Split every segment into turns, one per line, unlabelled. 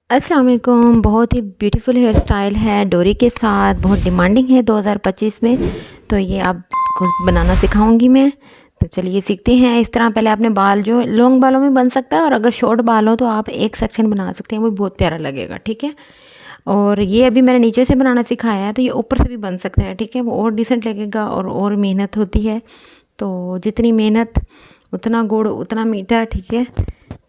अस्सलाम वालेकुम। बहुत ही ब्यूटीफुल हेयर स्टाइल है डोरी के साथ, बहुत डिमांडिंग है 2025 में। तो ये आपको बनाना सिखाऊंगी मैं। तो चलिए सीखते हैं। इस तरह पहले आपने बाल जो लॉन्ग बालों में बन सकता है, और अगर शॉर्ट बाल हो तो आप एक सेक्शन बना सकते हैं, वो बहुत प्यारा लगेगा। ठीक है। और ये अभी मैंने नीचे से बनाना सिखाया है, तो ये ऊपर से भी बन सकता है। ठीक है, वो और डिसेंट लगेगा और मेहनत होती है। तो जितनी मेहनत उतना गुड़ उतना मीठा। ठीक है।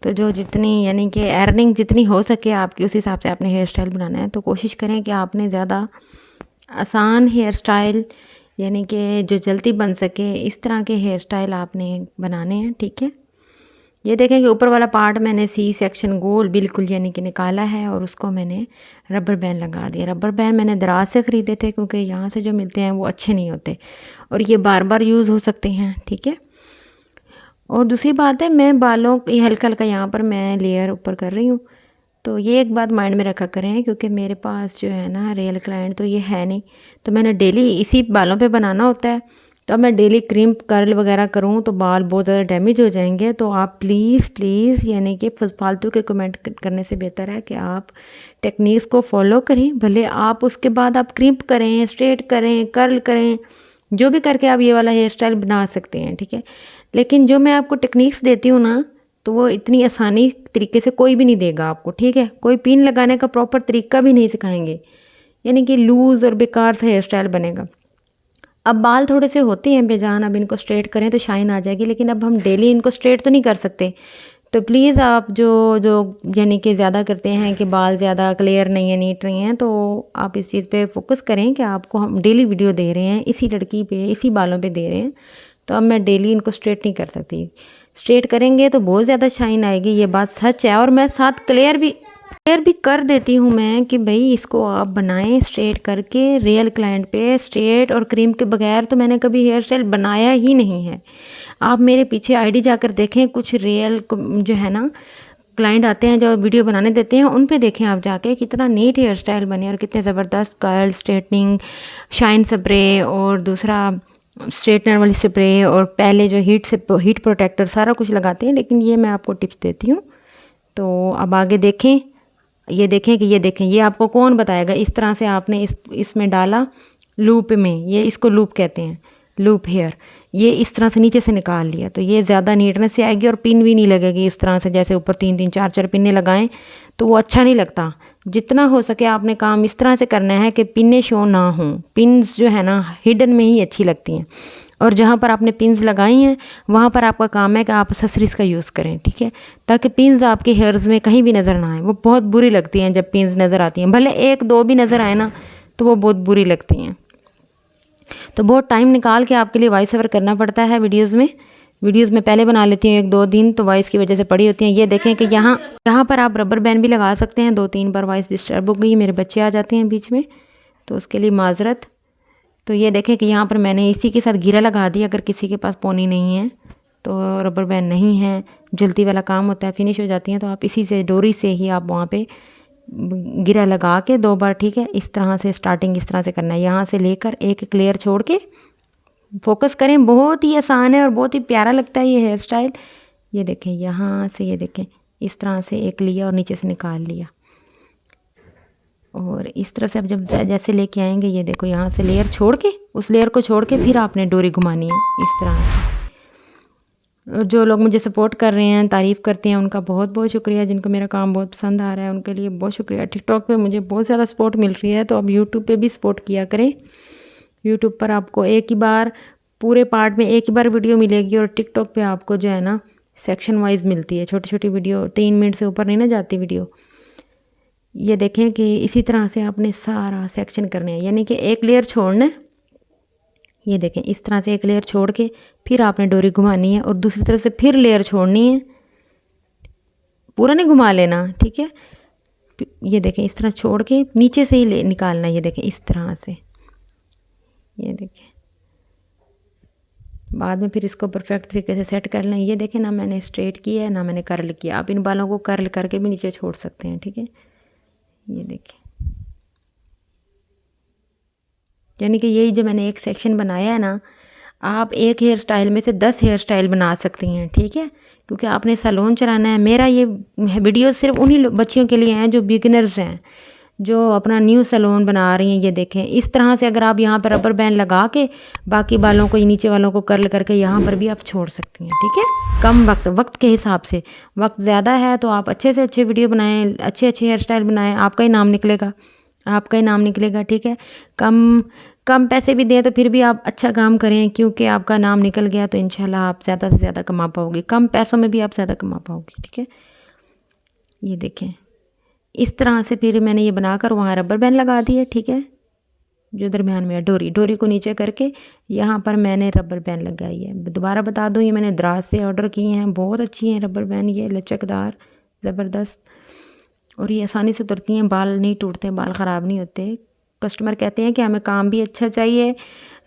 तो जो जितनी यानी कि अर्निंग जितनी हो सके आपकी, उस हिसाब से आपने हेयर स्टाइल बनाना है। तो कोशिश करें कि आपने ज़्यादा आसान हेयर स्टाइल यानी कि जो जल्दी बन सके, इस तरह के हेयर स्टाइल आपने बनाने हैं। ठीक है। ये देखें कि ऊपर वाला पार्ट मैंने सी सेक्शन गोल बिल्कुल यानी कि निकाला है, और उसको मैंने रबर बैंड लगा दिया। रबर बैंड मैंने दराज से ख़रीदे थे, क्योंकि यहाँ से जो मिलते हैं वो अच्छे नहीं होते, और ये बार बार यूज़ हो सकते हैं। ठीक है। और दूसरी बात है, मैं बालों ये हल्का हल्का यहाँ पर मैं लेयर ऊपर कर रही हूँ। तो ये एक बात माइंड में रखा करें, क्योंकि मेरे पास जो है ना रियल क्लाइंट तो ये है नहीं, तो मैंने डेली इसी बालों पे बनाना होता है। तो अब मैं डेली क्रीम कर्ल वगैरह करूँ तो बाल बहुत ज़्यादा डैमेज हो जाएंगे। तो आप प्लीज़ प्लीज़ यानी कि फालतू के कमेंट करने से बेहतर है कि आप टेक्निक्स को फॉलो करें। भले आप उसके बाद आप क्रीप करें, स्ट्रेट करें, कर्ल करें, जो भी करके आप ये वाला हेयर स्टाइल बना सकते हैं। ठीक है। लेकिन जो मैं आपको टेक्निक्स देती हूँ ना, तो वो इतनी आसानी तरीके से कोई भी नहीं देगा आपको। ठीक है। कोई पिन लगाने का प्रॉपर तरीका भी नहीं सिखाएंगे, यानी कि लूज़ और बेकार सा हेयर स्टाइल बनेगा। अब बाल थोड़े से होते हैं बेजान, अब इनको स्ट्रेट करें तो शाइन आ जाएगी, लेकिन अब हम डेली इनको स्ट्रेट तो नहीं कर सकते। तो प्लीज़ आप जो जो यानी कि ज़्यादा करते हैं कि बाल ज़्यादा क्लियर नहीं है, नीट नहीं है, तो आप इस चीज़ पे फोकस करें कि आपको हम डेली वीडियो दे रहे हैं, इसी लड़की पे इसी बालों पे दे रहे हैं। तो अब मैं डेली इनको स्ट्रेट नहीं कर सकती। स्ट्रेट करेंगे तो बहुत ज़्यादा शाइन आएगी, ये बात सच है। और मैं साथ क्लियर भी कर देती हूँ मैं कि भाई इसको आप बनाएं स्ट्रेट करके। रियल क्लाइंट पे स्ट्रेट और क्रीम के बगैर तो मैंने कभी हेयर स्टाइल बनाया ही नहीं है। आप मेरे पीछे आईडी जाकर देखें, कुछ रियल जो है ना क्लाइंट आते हैं जो वीडियो बनाने देते हैं, उन पे देखें आप जाके कितना नीट हेयर स्टाइल बने और कितने ज़बरदस्त कर्ल, स्ट्रेटनिंग, शाइन स्प्रे और दूसरा स्ट्रेटनर वाली स्प्रे, और पहले जो हीट प्रोटेक्टर सारा कुछ लगाते हैं। लेकिन ये मैं आपको टिप्स देती हूँ। तो अब आगे देखें, ये देखें कि ये देखें, ये आपको कौन बताएगा। इस तरह से आपने इसमें डाला लूप में, ये इसको लूप कहते हैं, लूप हेयर। ये इस तरह से नीचे से निकाल लिया, तो ये ज़्यादा नीटनेस से आएगी और पिन भी नहीं लगेगी इस तरह से। जैसे ऊपर 3-3 4-4 पिन्ने लगाएं तो वो अच्छा नहीं लगता। जितना हो सके आपने काम इस तरह से करना है कि पिन्ने शो ना हों। पिन्स जो है ना हिडन में ही अच्छी लगती हैं, और जहाँ पर आपने पिन्स लगाई हैं वहाँ पर आपका काम है कि आप एक्सेसरीज़ का यूज़ करें। ठीक है। ताकि पिन्स आपके हेयर्स में कहीं भी नज़र ना आए। वो बहुत बुरी लगती हैं जब पिन्स नज़र आती हैं, भले 1-2 भी नज़र आए ना तो वो बहुत बुरी लगती हैं। तो बहुत टाइम निकाल के आपके लिए वॉइस ओवर करना पड़ता है वीडियोज़ में पहले बना लेती हूँ 1-2 दिन, तो वॉइस की वजह से पड़ी होती हैं। ये देखें कि यहाँ यहाँ पर आप रबर बैंड भी लगा सकते हैं। 2-3 बार वॉइस डिस्टर्ब हो गई, मेरे बच्चे आ जाते हैं बीच में, तो उसके लिए माजरत। तो ये देखें कि यहाँ पर मैंने इसी के साथ गिरा लगा दिया। अगर किसी के पास पोनी नहीं है तो रबर बैंड नहीं है, जल्दी वाला काम होता है, फिनिश हो जाती हैं, तो आप इसी से डोरी से ही आप वहाँ पे गिरा लगा के 2 बार। ठीक है। इस तरह से स्टार्टिंग इस तरह से करना है, यहाँ से लेकर एक लेयर छोड़ के फोकस करें। बहुत ही आसान है और बहुत ही प्यारा लगता है ये हेयर स्टाइल। ये देखें यहाँ से, ये देखें इस तरह से एक लिया और नीचे से निकाल लिया, और इस तरह से अब जब जैसे लेके आएंगे, ये देखो यहाँ से लेयर छोड़ के, उस लेयर को छोड़ के फिर आपने डोरी घुमानी है इस तरह से। और जो लोग मुझे सपोर्ट कर रहे हैं, तारीफ़ करते हैं, उनका बहुत बहुत शुक्रिया। जिनको मेरा काम बहुत पसंद आ रहा है उनके लिए बहुत शुक्रिया। टिकटॉक पे मुझे बहुत ज़्यादा सपोर्ट मिल रही है, तो अब यूट्यूब पे भी सपोर्ट किया करें। यूट्यूब पर आपको एक ही बार पूरे पार्ट में एक ही बार वीडियो मिलेगी, और टिकटॉक पे आपको जो है ना सेक्शन वाइज मिलती है, छोटी छोटी वीडियो, 3 मिनट से ऊपर नहीं ना जाती वीडियो। ये देखें कि इसी तरह से आपने सारा सेक्शन करना है, यानी कि एक लेयर छोड़ना है। ये देखें इस तरह से एक लेयर छोड़ के फिर आपने डोरी घुमानी है, और दूसरी तरफ से फिर लेयर छोड़नी है, पूरा नहीं घुमा लेना। ठीक है। ये देखें इस तरह छोड़ के नीचे से ही निकालना है। ये देखें इस तरह से, ये देखें बाद में फिर इसको परफेक्ट तरीके से सेट कर लें। ये देखें ना मैंने स्ट्रेट किया है ना मैंने कर्ल किया। आप इन बालों को कर्ल करके भी नीचे छोड़ सकते हैं। ठीक है। ये देखें, यानी कि यही जो मैंने एक सेक्शन बनाया है ना, आप एक हेयर स्टाइल में से 10 हेयर स्टाइल बना सकती हैं, ठीक है, क्योंकि आपने सैलून चलाना है। मेरा ये वीडियो सिर्फ उन्हीं बच्चियों के लिए हैं जो बिगिनर्स हैं, जो अपना न्यू सैलून बना रही हैं। ये देखें, इस तरह से अगर आप यहाँ पर रबर बैंड लगा के बाकी बालों को, नीचे वालों को कर्ल करके यहाँ पर भी आप छोड़ सकती हैं, ठीक है। कम वक्त के हिसाब से, वक्त ज़्यादा है तो आप अच्छे से अच्छे वीडियो बनाएं, अच्छे अच्छे हेयर स्टाइल बनाएं, आपका ही नाम निकलेगा, आपका ही नाम निकलेगा, ठीक है। कम पैसे भी दें तो फिर भी आप अच्छा काम करें, क्योंकि आपका नाम निकल गया तो इंशाल्लाह आप ज़्यादा से ज़्यादा कमा पाओगे, कम पैसों में भी आप ज़्यादा कमा पाओगे, ठीक है। ये देखें, इस तरह से फिर मैंने ये बनाकर वहाँ रबर बैंड लगा दिए, ठीक है। जो दरमियान में डोरी को नीचे करके यहाँ पर मैंने रबर बैंड लगाई है। दोबारा बता दूँ, ये मैंने दराज से ऑर्डर किए हैं, बहुत अच्छी हैं रबर बैंड, ये लचकदार ज़बरदस्त, और ये आसानी से उतरती हैं, बाल नहीं टूटते, बाल ख़राब नहीं होते। कस्टमर कहते हैं कि हमें काम भी अच्छा चाहिए,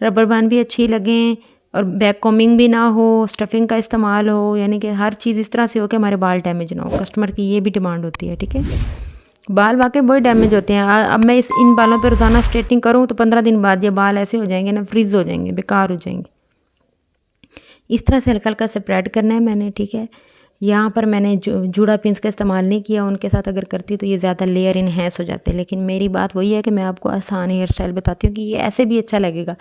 रबर बैंड भी अच्छी लगें और बैक कॉमिंग भी ना हो, स्टफिंग का इस्तेमाल हो, यानी कि हर चीज़ इस तरह से हो कि हमारे बाल डैमेज ना हो। कस्टमर की ये भी डिमांड होती है, ठीक है। बाल वाकई बहुत डैमेज होते हैं। अब मैं इन बालों पर रोज़ाना स्ट्रेटनिंग करूँ तो 15 दिन बाद ये बाल ऐसे हो जाएंगे ना, फ्रीज हो जाएंगे, बेकार हो जाएंगे। इस तरह से हल्का हल्का स्प्रेड करना है मैंने, ठीक है। यहाँ पर मैंने जूड़ा पिंस का इस्तेमाल नहीं किया, उनके साथ अगर करती तो ये ज़्यादा लेयर इनहेंस हो जाते। लेकिन मेरी बात वही है कि मैं आपको आसान हेयर स्टाइल बताती हूँ कि ये ऐसे भी अच्छा लगेगा।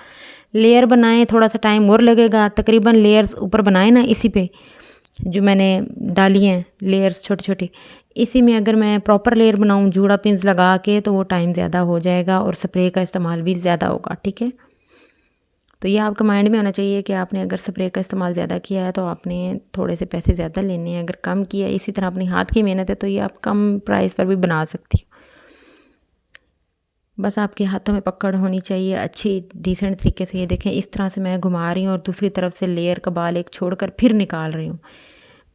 लेयर बनाएं, थोड़ा सा टाइम और लगेगा, तकरीबन लेयर्स ऊपर बनाएं ना, इसी पे जो मैंने डाली हैं लेयर्स छोटी छोटी, इसी में अगर मैं प्रॉपर लेयर बनाऊँ जूड़ा पिंस लगा के तो वो टाइम ज़्यादा हो जाएगा और स्प्रे का इस्तेमाल भी ज़्यादा होगा, ठीक है। तो ये आपके माइंड में होना चाहिए कि आपने अगर स्प्रे का इस्तेमाल ज़्यादा किया है तो आपने थोड़े से पैसे ज़्यादा लेने हैं, अगर कम किया इसी तरह अपनी हाथ की मेहनत है तो ये आप कम प्राइस पर भी बना सकती हो। बस आपके हाथों में पकड़ होनी चाहिए अच्छी डिसेंट तरीके से। ये देखें, इस तरह से मैं घुमा रही हूँ और दूसरी तरफ से लेयर का बाल एक छोड़कर फिर निकाल रही हूँ।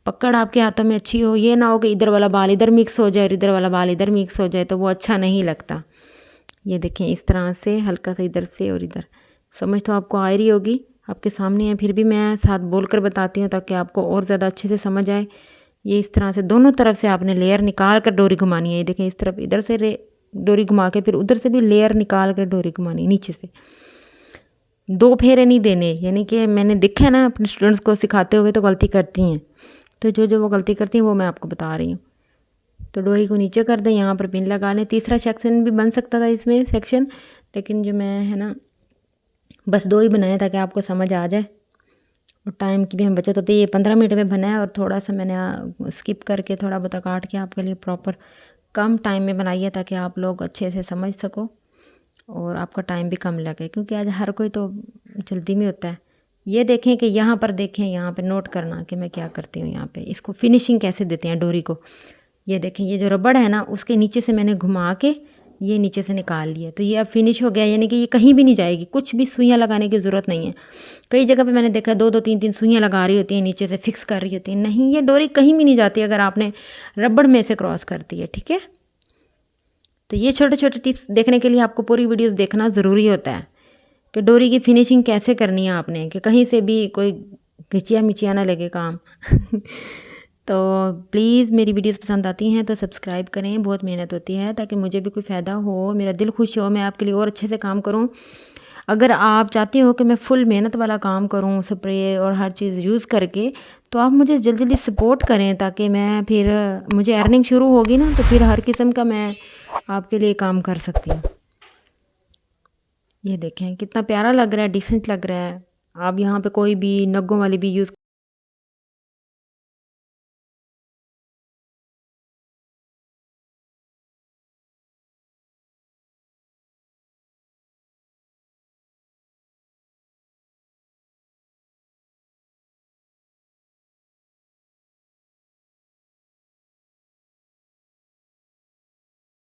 पकड़ आपके हाथों में अच्छी हो, ये ना हो कि इधर वाला बाल इधर मिक्स हो जाए और इधर वाला बाल इधर मिक्स हो जाए, तो वो अच्छा नहीं लगता। ये देखें, इस तरह से हल्का सा इधर से और इधर, समझ तो आपको आ रही होगी, आपके सामने है, फिर भी मैं साथ बोल कर बताती हूँ ताकि आपको और ज़्यादा अच्छे से समझ आए। ये इस तरह से दोनों तरफ से आपने लेयर निकाल कर डोरी घुमानी है। ये देखें, इस तरफ इधर से डोरी घुमा के फिर उधर से भी लेयर निकाल कर डोरी घुमानी है नीचे से। 2 फेरे नहीं देने, यानी कि मैंने देखा है ना अपने स्टूडेंट्स को सिखाते हुए तो गलती करती हैं, तो जो वो गलती करती हैं वो मैं आपको बता रही हूँ। तो डोरी को नीचे कर दें, यहाँ पर पिन लगा लें। तीसरा सेक्शन भी बन सकता था इसमें सेक्शन, लेकिन जो मैं है ना बस 2 ही बनाए ताकि आपको समझ आ जाए और टाइम की भी हम बचत होती है। ये 15 मिनट में बना है और थोड़ा सा मैंने स्किप करके थोड़ा बहुत काट के आपके लिए प्रॉपर कम टाइम में बनाई है ताकि आप लोग अच्छे से समझ सको और आपका टाइम भी कम लगे, क्योंकि आज हर कोई तो जल्दी में होता है। ये देखें कि यहाँ पर देखें, यहाँ पे नोट करना कि मैं क्या करती हूँ। यहाँ पे इसको फिनिशिंग कैसे देते हैं डोरी को। ये देखें, ये जो रबड़ है ना उसके नीचे से मैंने घुमा के ये नीचे से निकाल लिया, तो ये अब फिनिश हो गया, यानी कि ये कहीं भी नहीं जाएगी, कुछ भी सुइयाँ लगाने की ज़रूरत नहीं है। कई जगह पे मैंने देखा 2-2 3-3 सुइयाँ लगा रही होती हैं, नीचे से फिक्स कर रही होती हैं, नहीं, ये डोरी कहीं भी नहीं जाती अगर आपने रबड़ में से क्रॉस करती है, ठीक है। तो ये छोटे छोटे टिप्स देखने के लिए आपको पूरी वीडियोस देखना ज़रूरी होता है कि डोरी की फिनिशिंग कैसे करनी है आपने, कि कहीं से भी कोई घिचिया मिचिया ना लगे काम। तो प्लीज़ मेरी वीडियोस पसंद आती हैं तो सब्सक्राइब करें, बहुत मेहनत होती है ताकि मुझे भी कोई फ़ायदा हो, मेरा दिल खुश हो, मैं आपके लिए और अच्छे से काम करूं। अगर आप चाहते हो कि मैं फुल मेहनत वाला काम करूं स्प्रे और हर चीज़ यूज़ करके, तो आप मुझे जल्दी जल्दी सपोर्ट करें ताकि मैं फिर मुझे अर्निंग शुरू होगी ना तो फिर हर किस्म का मैं आपके लिए काम कर सकती हूँ। ये देखें कितना प्यारा लग रहा है, डिसेंट लग रहा है। आप यहाँ पे कोई भी नगों वाली भी यूज़